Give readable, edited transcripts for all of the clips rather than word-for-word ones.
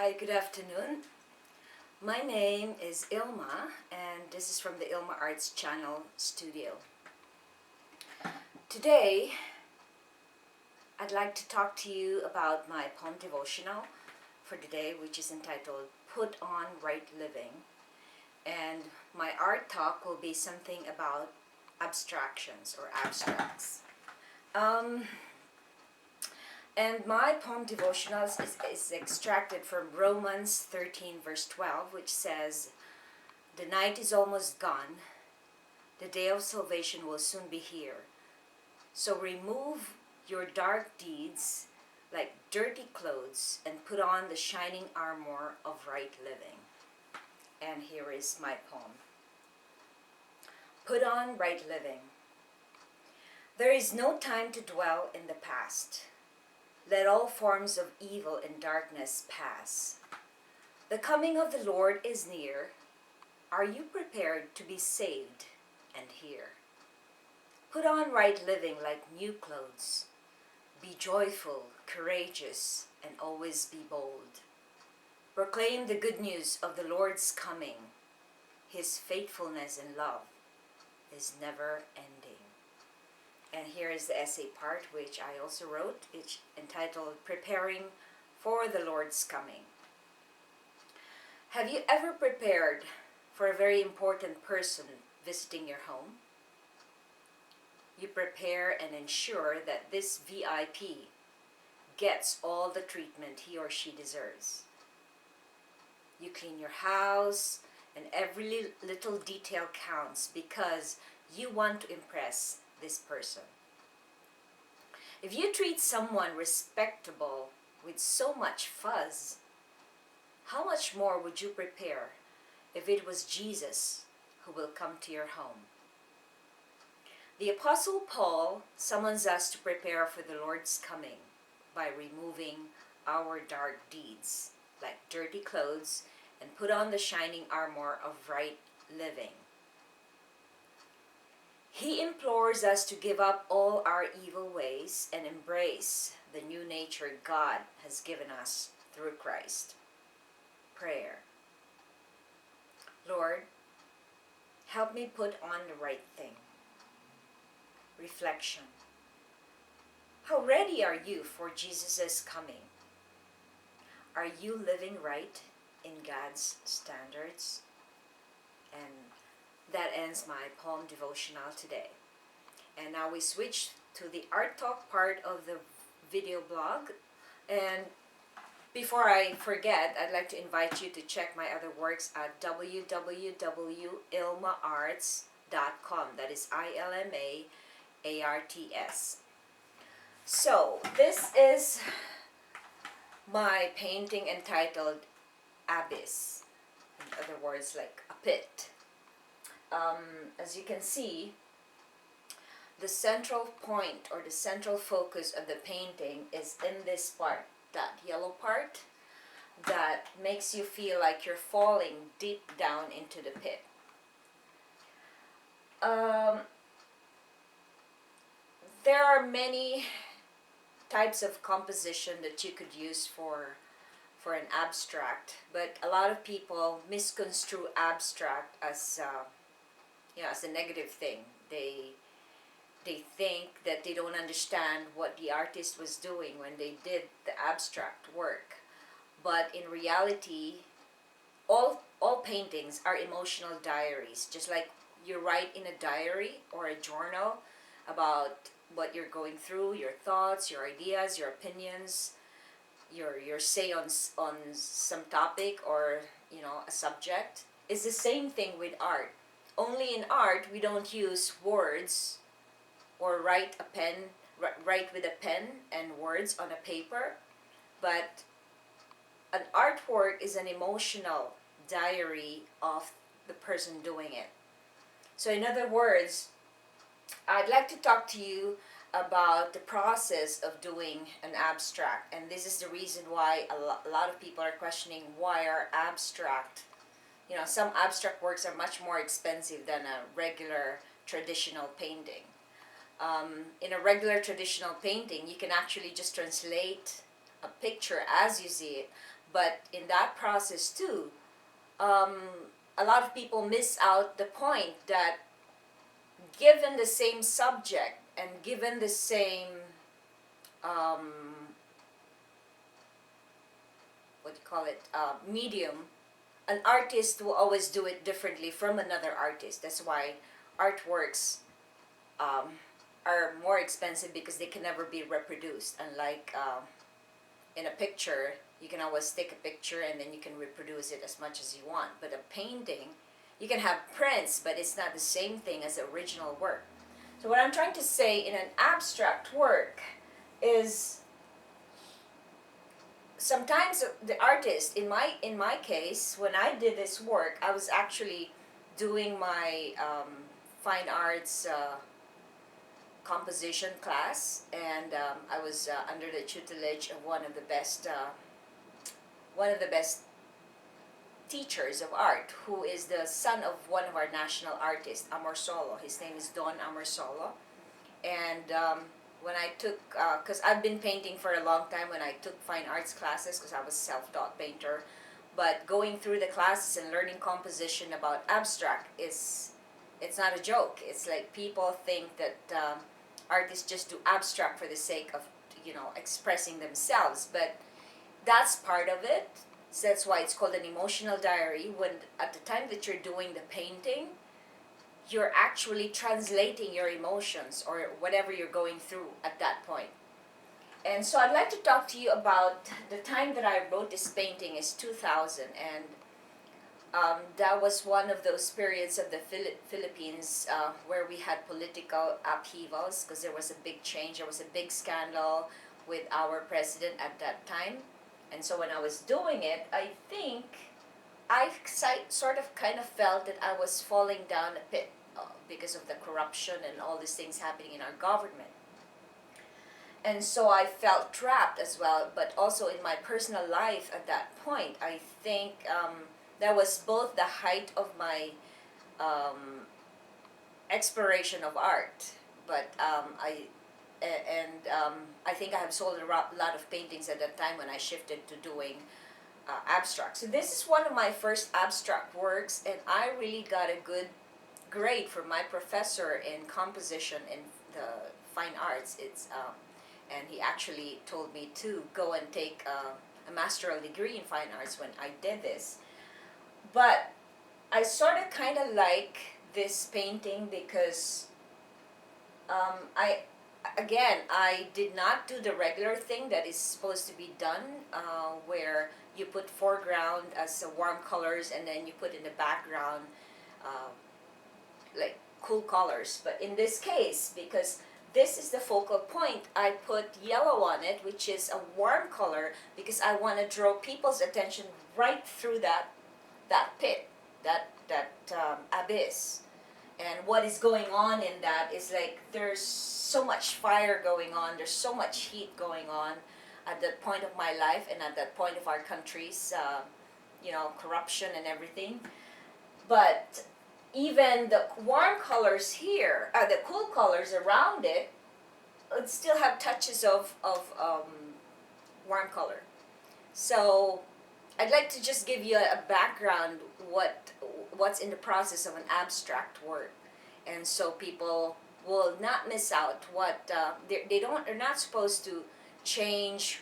Hi, good afternoon. My name is Ilma, and this is from the Ilma Arts Channel studio. Today, I'd like to talk to you about my poem devotional for today, which is entitled Put on Right Living. And my art talk will be something about abstractions or abstracts. And my poem devotional is extracted from Romans 13 verse 12, which says, "The night is almost gone, the day of salvation will soon be here. So remove your dark deeds like dirty clothes and put on the shining armor of right living." And here is my poem. Put on right living. There is no time to dwell in the past. Let all forms of evil and darkness pass. The coming of the Lord is near. Are you prepared to be saved and hear? Put on right living like new clothes. Be joyful, courageous, and always be bold. Proclaim the good news of the Lord's coming. His faithfulness and love is never ending. And here is the essay part, which I also wrote, which entitled Preparing for the Lord's Coming. Have you ever prepared for a very important person visiting your home? You prepare and ensure that this VIP gets all the treatment he or she deserves. You clean your house, and every little detail counts because you want to impress this person. If you treat someone respectable with so much fuzz, how much more would you prepare if it was Jesus who will come to your home? The Apostle Paul summons us to prepare for the Lord's coming by removing our dark deeds like dirty clothes and put on the shining armor of right living. He implores us to give up all our evil ways and embrace the new nature God has given us through Christ. Prayer. Lord, help me put on the right thing. Reflection. How ready are you for Jesus' coming? Are you living right in God's standards? And that ends my poem devotional today. And now we switch to the art talk part of the video blog. And before I forget, I'd like to invite you to check my other works at www.ilmaarts.com. That is ILMAARTS. So this is my painting entitled Abyss. In other words, like a pit. As you can see, the central point or the central focus of the painting is in this part, that yellow part that makes you feel like you're falling deep down into the pit. There are many types of composition that you could use for an abstract, but a lot of people misconstrue abstract as as a negative thing. They think that they don't understand what the artist was doing when they did the abstract work. But in reality, all paintings are emotional diaries. Just like you write in a diary or a journal about what you're going through, your thoughts, your ideas, your opinions, your say on some topic or a subject. It's the same thing with art. Only in art we don't use words or write with a pen and words on a paper, but an artwork is an emotional diary of the person doing it. So in other words, I'd like to talk to you about the process of doing an abstract, and this is the reason why a lot of people are questioning why are abstract. Some abstract works are much more expensive than a regular traditional painting. In a regular traditional painting, you can actually just translate a picture as you see it, But in that process too, um, a lot of people miss out the point that given the same subject and given the same um, what do you call it, medium, an artist will always do it differently from another artist. That's why artworks um, are more expensive, because they can never be reproduced. Unlike in a picture, you can always take a picture and then you can reproduce it as much as you want. But a painting, you can have prints, but it's not the same thing as the original work. So what I'm trying to say in an abstract work is, sometimes the artist, in my case, when I did this work, I was actually doing my fine arts composition class, and I was under the tutelage of one of the best teachers of art, who is the son of one of our national artists, Amorsolo. His name is Don Amorsolo. And when I took, because I've been painting for a long time, when I took fine arts classes, because I was self-taught painter, but going through the classes and learning composition about abstract it's not a joke. It's like people think that artists just do abstract for the sake of, expressing themselves, but that's part of it. So that's why it's called an emotional diary. When at the time that you're doing the painting, you're actually translating your emotions or whatever you're going through at that point. And so I'd like to talk to you about the time that I wrote this painting is 2000, and that was one of those periods of the Philippines where we had political upheavals, because there was a big change, there was a big scandal with our president at that time. And so when I was doing it, I think I sort of kind of felt that I was falling down a pit because of the corruption and all these things happening in our government. And so I felt trapped as well, but also in my personal life at that point, I think that was both the height of my exploration of art, but I think I have sold a lot of paintings at that time when I shifted to doing abstract. So this is one of my first abstract works, and I really got a good grade from my professor in composition in the fine arts. And he actually told me to go and take a master's degree in fine arts when I did this. But I sort of kind of like this painting because I did not do the regular thing that is supposed to be done, where you put foreground as warm colors and then you put in the background like cool colors. But in this case, because this is the focal point, I put yellow on it, which is a warm color, because I want to draw people's attention right through that pit, that abyss. And what is going on in that is like there's so much fire going on, there's so much heat going on at that point of my life and at that point of our country's, corruption and everything. But even the warm colors here, the cool colors around it still have touches of warm color. So I'd like to just give you a background what's in the process of an abstract work, and so people will not miss out what they're not supposed to change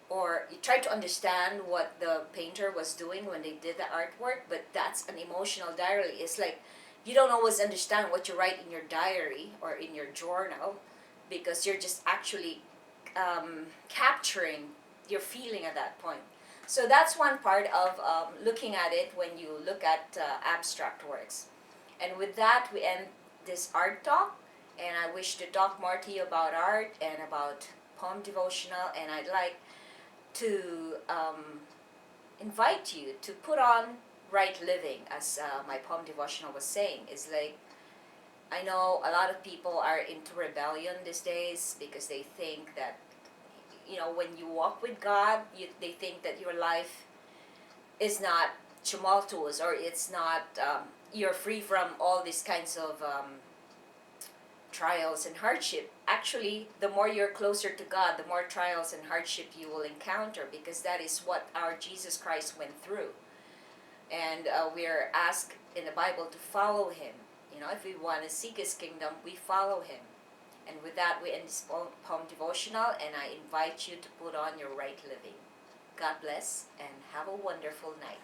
or you try to understand what the painter was doing when they did the artwork, but that's an emotional diary. It's like you don't always understand what you write in your diary or in your journal, because you're just actually capturing your feeling at that point. So that's one part of looking at it when you look at abstract works. And with that, we end this art talk. And I wish to talk more to you about art and about poem devotional. And I'd like to invite you to put on right living, as my poem devotional was saying. Is like, I know a lot of people are into rebellion these days because they think that, when you walk with God, they think that your life is not tumultuous, or it's not, you're free from all these kinds of trials and hardship. Actually, the more you're closer to God, the more trials and hardship you will encounter, because that is what our Jesus Christ went through. And we're asked in the Bible to follow him. You know, if we want to seek his kingdom, we follow him. And with that, we end this poem devotional, and I invite you to put on your right living. God bless, and have a wonderful night.